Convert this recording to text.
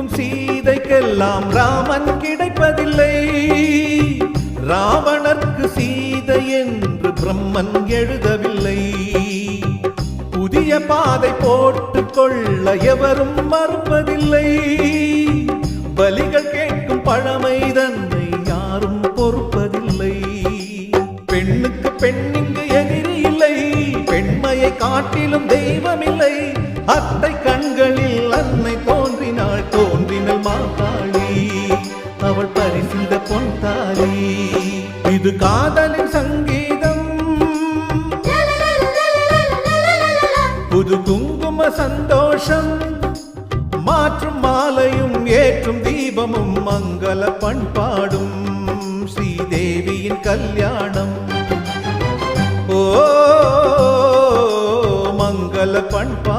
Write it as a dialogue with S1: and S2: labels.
S1: துடிக்கும் சீதைக்கெல்லாம் ராமன் கிடைப்பதில்லை. ராவணர்க்கு சீதை என்று பிரம்மன் எழுதவில்லை. புதிய பாதை போட்டுக் கொள்ள எவரும் மறுப்பதில்லை. பலிகள் கேட்கும் பழமை தன்னை யாரும் பொறுப்பதில்லை. பெண்ணுக்கு பெண்ணிங்கு எதிரி இல்லை. பெண்மையை காட்டிலும் தெய்வமில்லை. அத்தை கண்களில் அன்னை தோன்றினாள். தோன்றினல் மாகாளி, அவள் பரிசிந்த பொன்தாலி. இது காதலின் சங்கீதம், புது குங்கும சந்தோஷம். மாற்றும் மாலையும் ஏற்றும் தீபமும் மங்கள பண்பாடும் ஸ்ரீதேவியின் கல்யாணம். ஓ மங்கள பண்பாடு.